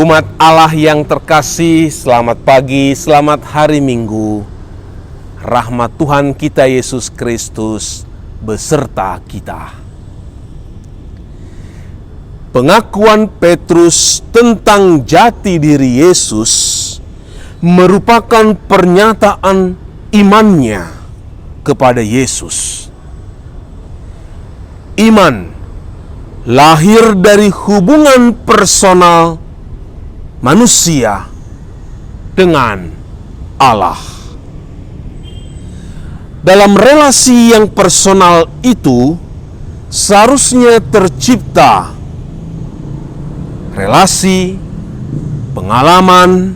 Umat Allah yang terkasih, selamat pagi, selamat hari Minggu. Rahmat Tuhan kita Yesus Kristus beserta kita. Pengakuan Petrus tentang jati diri Yesus merupakan pernyataan imannya kepada Yesus. Iman lahir dari hubungan personal manusia dengan Allah. Dalam relasi yang personal itu seharusnya tercipta relasi, pengalaman,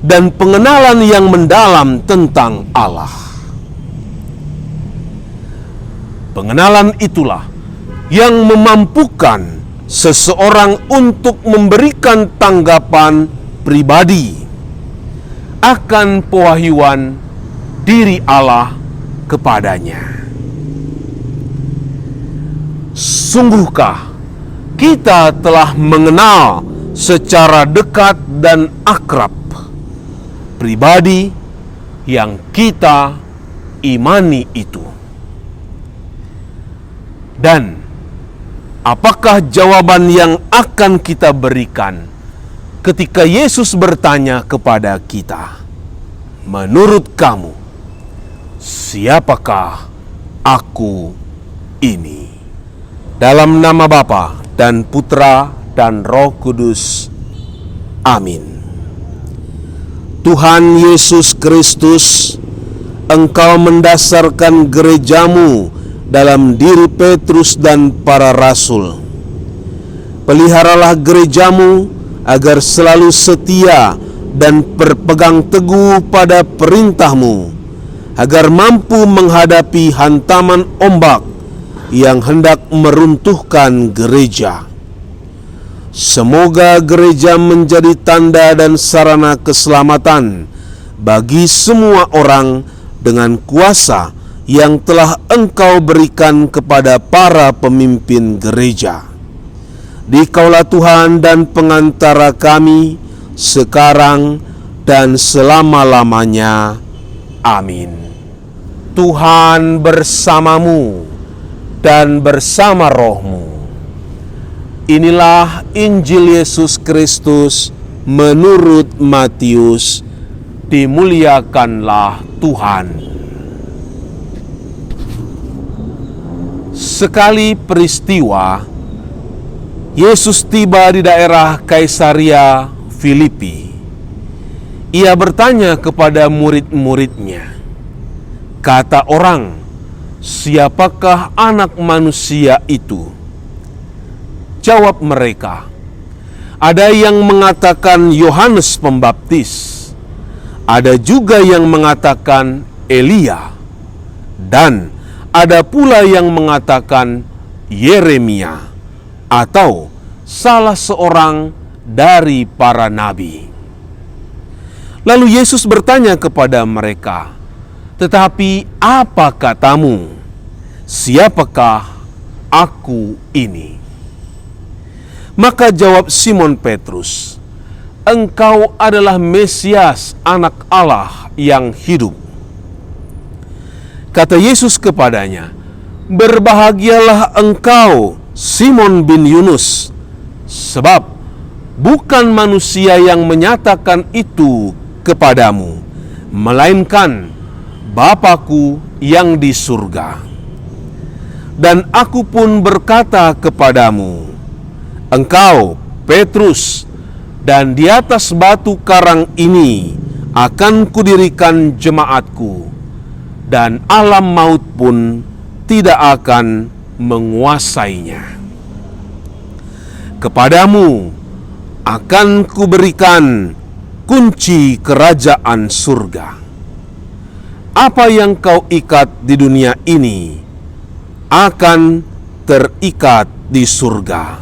dan pengenalan yang mendalam tentang Allah. Pengenalan itulah yang memampukan seseorang untuk memberikan tanggapan pribadi akan pewahyuan diri Allah kepadanya. Sungguhkah kita telah mengenal secara dekat dan akrab pribadi yang kita imani itu? Dan apakah jawaban yang akan kita berikan ketika Yesus bertanya kepada kita, "Menurut kamu, siapakah aku ini?" Dalam nama Bapa dan Putra dan Roh Kudus. Amin. Tuhan Yesus Kristus, Engkau mendasarkan gerejamu dalam diri Petrus dan para rasul. Peliharalah gerejamu agar selalu setia dan berpegang teguh pada perintahmu, agar mampu menghadapi hantaman ombak yang hendak meruntuhkan gereja. Semoga gereja menjadi tanda dan sarana keselamatan bagi semua orang dengan kuasa yang telah Engkau berikan kepada para pemimpin gereja. Dikaulah Tuhan dan pengantara kami, sekarang dan selama-lamanya. Amin. Tuhan bersamamu dan bersama rohmu. Inilah Injil Yesus Kristus menurut Matius. Dimuliakanlah Tuhan. Sekali peristiwa, Yesus tiba di daerah Kaisaria Filipi. Ia bertanya kepada murid-muridnya, "Kata orang, siapakah Anak Manusia itu?" Jawab mereka, "Ada yang mengatakan Yohanes Pembaptis, ada juga yang mengatakan Elia, dan ada pula yang mengatakan Yeremia atau salah seorang dari para nabi." Lalu Yesus bertanya kepada mereka, "Tetapi apa katamu? Siapakah aku ini?" Maka jawab Simon Petrus, "Engkau adalah Mesias, Anak Allah yang hidup." Kata Yesus kepadanya, "Berbahagialah engkau, Simon bin Yunus, sebab bukan manusia yang menyatakan itu kepadamu, melainkan Bapa-Ku yang di surga. Dan aku pun berkata kepadamu, engkau, Petrus, dan di atas batu karang ini akan kudirikan jemaatku, dan alam maut pun tidak akan menguasainya. Kepadamu akan kuberikan kunci kerajaan surga. Apa yang kau ikat di dunia ini akan terikat di surga,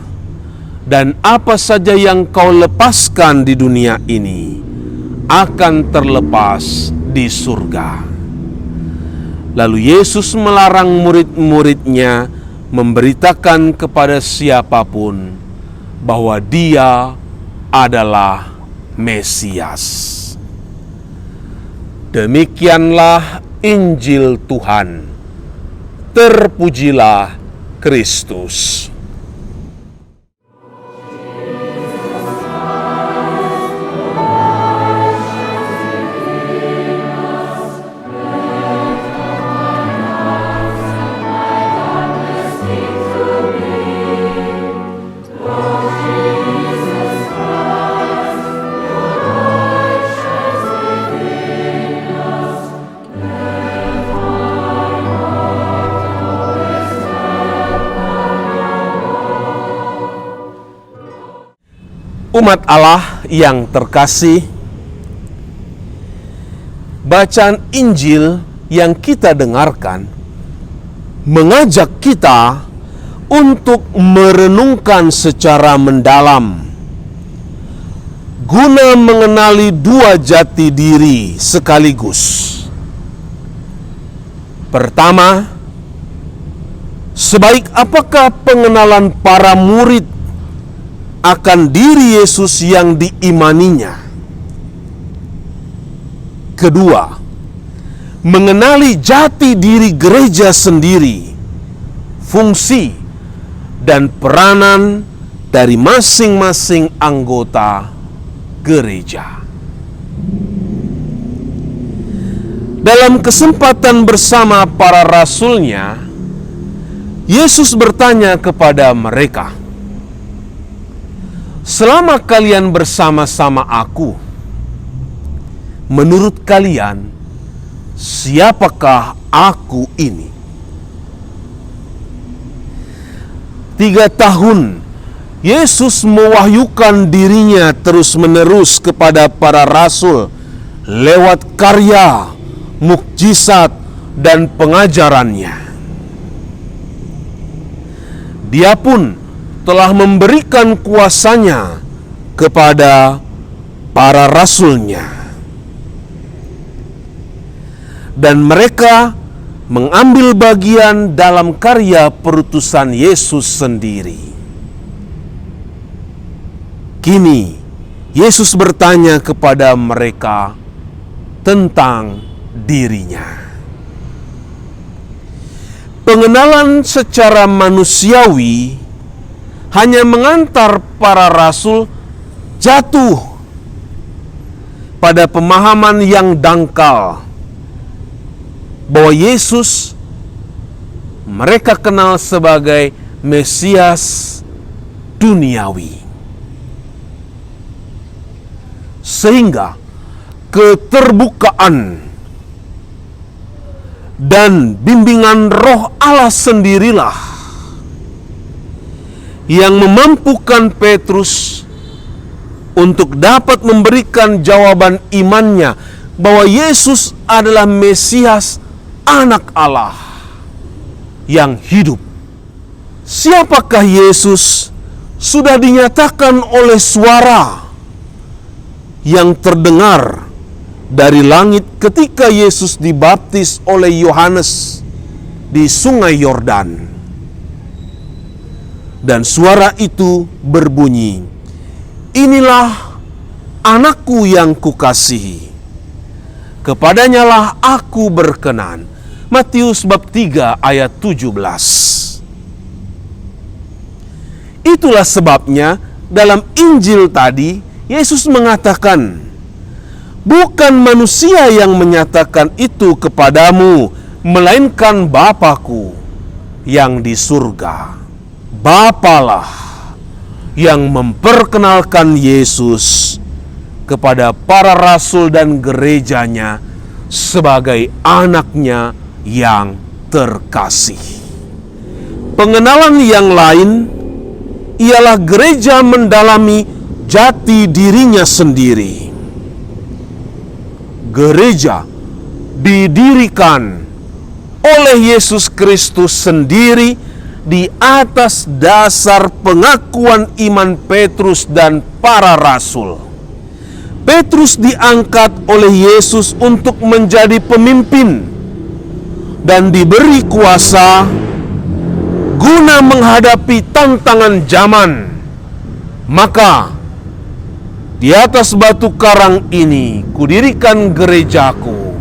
dan apa saja yang kau lepaskan di dunia ini akan terlepas di surga." Lalu Yesus melarang murid-muridnya memberitakan kepada siapapun bahwa Dia adalah Mesias. Demikianlah Injil Tuhan. Terpujilah Kristus. Umat Allah yang terkasih, bacaan Injil yang kita dengarkan mengajak kita untuk merenungkan secara mendalam guna mengenali dua jati diri sekaligus. Pertama, sebaik apakah pengenalan para murid akan diri Yesus yang diimaninya. Kedua, mengenali jati diri gereja sendiri, fungsi dan peranan dari masing-masing anggota gereja. Dalam kesempatan bersama para rasulnya, Yesus bertanya kepada mereka, "Selama kalian bersama-sama aku, menurut kalian, siapakah aku ini?" 3 tahun Yesus mewahyukan dirinya terus-menerus kepada para rasul lewat karya, mukjizat, dan pengajarannya. Dia pun telah memberikan kuasanya kepada para rasulnya. Dan mereka mengambil bagian dalam karya perutusan Yesus sendiri. Kini, Yesus bertanya kepada mereka tentang dirinya. Pengenalan secara manusiawi hanya mengantar para rasul jatuh pada pemahaman yang dangkal bahwa Yesus mereka kenal sebagai Mesias duniawi. Sehingga keterbukaan dan bimbingan Roh Allah sendirilah yang memampukan Petrus untuk dapat memberikan jawaban imannya bahwa Yesus adalah Mesias, Anak Allah yang hidup. Siapakah Yesus sudah dinyatakan oleh suara yang terdengar dari langit ketika Yesus dibaptis oleh Yohanes di Sungai Yordan. Dan suara itu berbunyi, "Inilah anakku yang kukasihi, kepadanyalah aku berkenan." Matius bab 3 ayat 17. Itulah sebabnya dalam Injil tadi Yesus mengatakan, "Bukan manusia yang menyatakan itu kepadamu, melainkan Bapa-Ku yang di surga." Bapalah yang memperkenalkan Yesus kepada para rasul dan gerejanya sebagai anaknya yang terkasih. Pengenalan yang lain ialah gereja mendalami jati dirinya sendiri. Gereja didirikan oleh Yesus Kristus sendiri di atas dasar pengakuan iman Petrus dan para rasul. Petrus diangkat oleh Yesus untuk menjadi pemimpin dan diberi kuasa guna menghadapi tantangan zaman. Maka Di atas batu karang ini kudirikan gerejaku,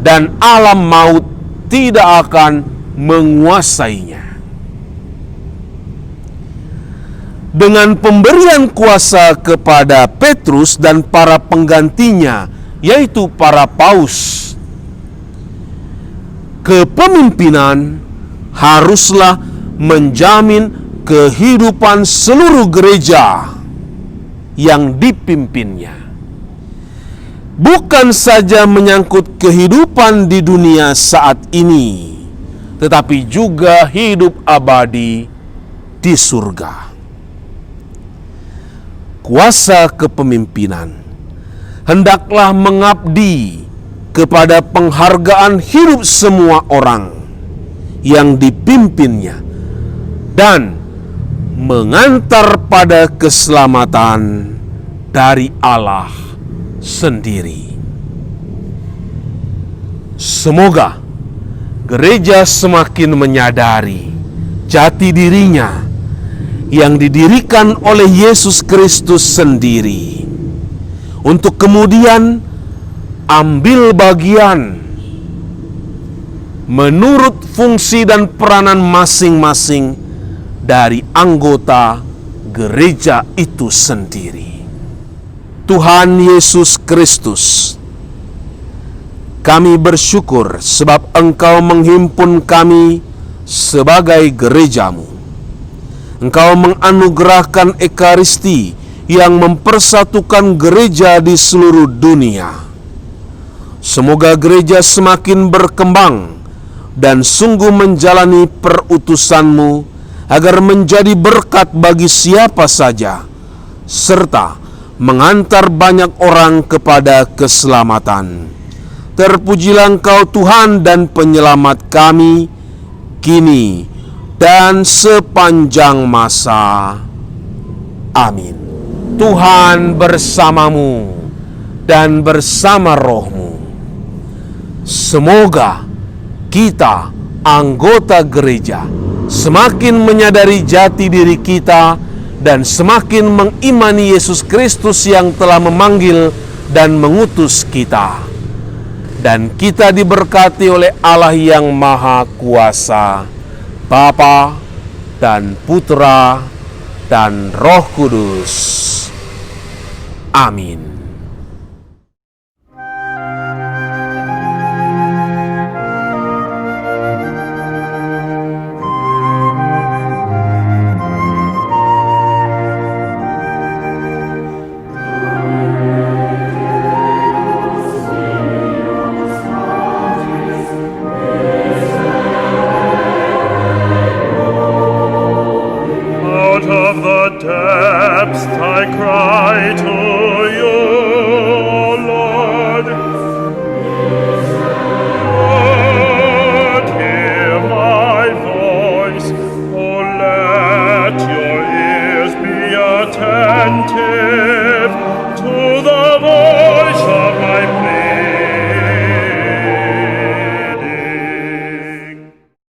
dan alam maut tidak akan menguasainya. Dengan pemberian kuasa kepada Petrus dan para penggantinya, yaitu para paus, kepemimpinan haruslah menjamin kehidupan seluruh gereja yang dipimpinnya. Bukan saja menyangkut kehidupan di dunia saat ini, tetapi juga hidup abadi di surga. Kuasa kepemimpinan hendaklah mengabdi kepada penghargaan hidup semua orang yang dipimpinnya dan mengantar pada keselamatan dari Allah sendiri. Semoga gereja semakin menyadari jati dirinya yang didirikan oleh Yesus Kristus sendiri, untuk kemudian ambil bagian menurut fungsi dan peranan masing-masing dari anggota gereja itu sendiri. Tuhan Yesus Kristus, kami bersyukur sebab Engkau menghimpun kami sebagai gerejamu. Engkau menganugerahkan Ekaristi yang mempersatukan gereja di seluruh dunia. Semoga gereja semakin berkembang dan sungguh menjalani perutusan-Mu agar menjadi berkat bagi siapa saja, serta mengantar banyak orang kepada keselamatan. Terpujilah Engkau Tuhan dan Penyelamat kami, kini dan sepanjang masa. Amin. Tuhan bersamamu dan bersama rohmu. Semoga kita, anggota gereja, semakin menyadari jati diri kita dan semakin mengimani Yesus Kristus yang telah memanggil dan mengutus kita. Dan kita diberkati oleh Allah yang Maha Kuasa, Bapa dan Putra dan Roh Kudus. Amin.